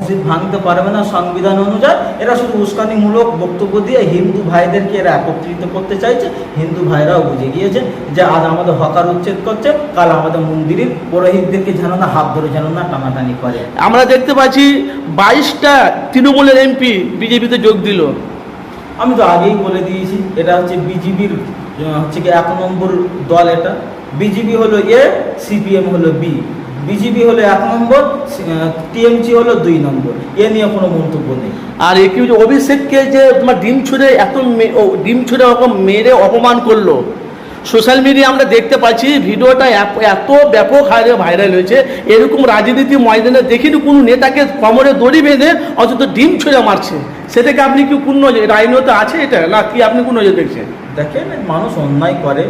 মসজিদ ভাঙতে পারবে না সংবিধান অনুযায়ী। এরা শুধু উস্কানিমূলক বক্তব্য দিয়ে হিন্দু ভাইদেরকে এরা একত্রিত করতে চাইছে। হিন্দু ভাইরাও বুঝে গিয়েছে যে আজ আমাদের হকার উচ্ছেদ করছে, কাল আমাদের মন্দিরের পুরোহিতদেরকে যেন না হাত ধরে যেন না টানাটানি করে। আমরা দেখতে পাচ্ছি 22টা তৃণমূলের এমপি বিজেপিতে যোগ দিল। আমি তো আগেই বলে দিয়েছি, এটা হচ্ছে বিজেপির হচ্ছে কি 1 নম্বর দল। এটা বিজেপি হলো এ, সিপিএম হলো বি। বিজেপি হলো 1 নম্বর, টিএমসি হলো 2 নম্বর। এ নিয়ে কোনো মন্তব্য নেই। আর একে যে অভিষেককে যে তোমার ডিম ছুঁড়ে ডিম ছুঁড়ে ওরকম মেরে অপমান করলো, সোশ্যাল মিডিয়া আমরা দেখতে পাচ্ছি ভিডিওটা এত ব্যাপক হারে ভাইরাল হয়েছে। এরকম রাজনীতি ময়দানে দেখিনি কোনো নেতাকে কোমরে দড়ি বেঁধে অন্তত ডিম ছুঁড়ে মারছে। সেটাকে আপনি কি কোন আইনত আছে এটা, না কি আপনি কোন নজর দেখছেন? দেখেন, মানুষ অন্যায় করে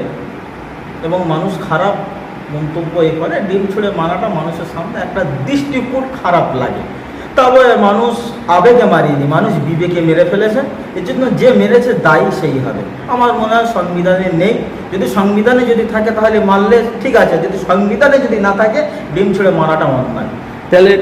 এবং মানুষ খারাপ মন্তব্য করে। ডিম ছুঁড়ে মারাটা মানুষের সামনে একটা দৃষ্টিকোণ খারাপ লাগে। তবে মানুষ আবেগে মারিনি, মানুষ বিবেকে মেরে ফেলেছে। এর জন্য যে মেরেছে দায়ী সেই হবে। আমার মনে হয় সংবিধানে নেই। যদি সংবিধানে যদি থাকে তাহলে মারলে ঠিক আছে, যদি সংবিধানে যদি না থাকে ডিম ছুঁড়ে মারাটা অন্যায়। তাহলে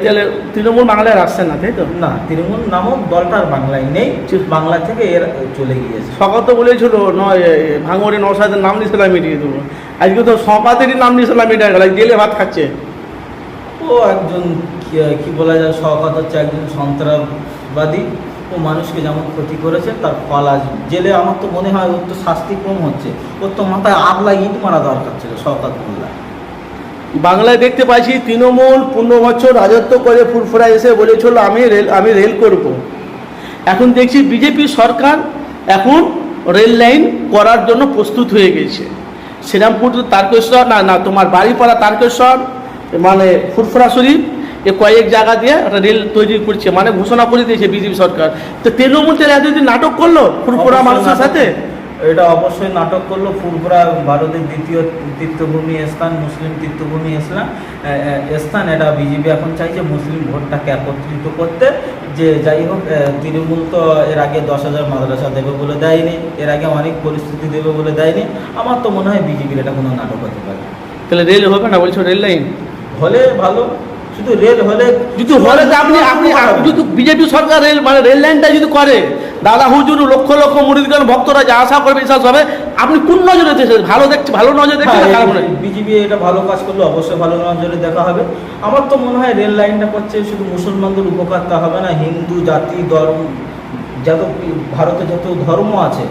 তৃণমূল বাংলায় আসছে না, তাই তো? না, তৃণমূল নামক দলটার বাংলায় নেই, বাংলা থেকে এর চলে গিয়েছে। সকাত বলেছিল নয় ভাঙড়ে নওশাদের নাম নিয়েছিলাম মিটিয়ে দেবো, আজকে তো সকাতেরই নাম নিয়েছিলাম মিটিয়ে গেল, জেলে ভাত খাচ্ছে। ও একজন কি বলা যায়, শওকত হচ্ছে একজন সন্ত্রাসবাদী। ও মানুষকে যেমন ক্ষতি করেছে তার ফল আসবে জেলে। আমার তো মনে হয় ওর তো শাস্তি কম হচ্ছে, ওর তো মাথায় আগ লাগিয়ে ইট মারা দরকার ছিল শওকত মোল্লা। বাংলায় দেখতে পাচ্ছি তৃণমূল 15 বছর রাজত্ব করে ফুরফুরা এসে বলেছিল আমি রেল করব। এখন দেখছি বিজেপি সরকার এখন রেল লাইন করার জন্য প্রস্তুত হয়ে গেছে। শ্রীরামপুর তারকেশ্বর না তোমার বাড়িপাড়া তারকেশ্বর মানে ফুরফুরা শরীফ এ কয়েক জায়গা দিয়ে রেল তৈরি করছে, মানে ঘোষণা করে দিয়েছে বিজেপি সরকার। তো তৃণমূল এতদিন নাটক করলো ফুরফুরা মানুষের সাথে। এটা অবশ্যই নাটক করলো। ফুরফুরা ভারতের দ্বিতীয় তীর্থভূমি স্থান, মুসলিম তীর্থভূমি স্থান। এটা বিজেপি এখন চাইছে মুসলিম ভোটটাকে একত্রিত করতে। যে যাই হোক, তৃণমূল তো এর আগে 10,000 মাদ্রাসা দেবে বলে দেয়নি, এর আগে অনেক পরিস্থিতি দেবে বলে দেয়নি। আমার তো মনে হয় বিজেপির এটা কোনো নাটক হতে পারে। তাহলে রেল হবে না বলছো? রেল লাইন হলে ভালো, শুধু রেল হলে যদি হলে আপনি যদি বিজেপি সরকার রেল লাইনটা যদি করে, দাদা হুজুর লক্ষ লক্ষ মুরিদগণ ভক্তরা যা আশা করবে বিশ্বাস হবে। আপনি কোন নজরে দেখছেন? ভালো দেখছে, ভালো নজরে দেখছেন? বিজেপি এটা ভালো কাজ করলে অবশ্যই ভালো নজরে দেখা হবে। আমার তো মনে হয় রেল লাইনটা করছে শুধু মুসলমানদের উপকার তা হবে না, হিন্দু জাতি ধর্ম যত ভারতে যত ধর্ম আছে,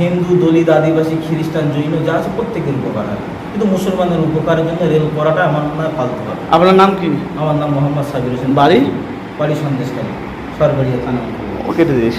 হিন্দু দলিত আদিবাসী খ্রিস্টান জৈন যা আছে প্রত্যেকের উপকার হবে। কিন্তু মুসলমানের উপকারের জন্য রেল করাটা আমার মনে হয় ফালতু হবে। আপনার নাম কি? আমার নাম মোহাম্মদ সাবির হোসেন। বাড়ি সন্দেশখালী, সরকারি থানা। Okay this.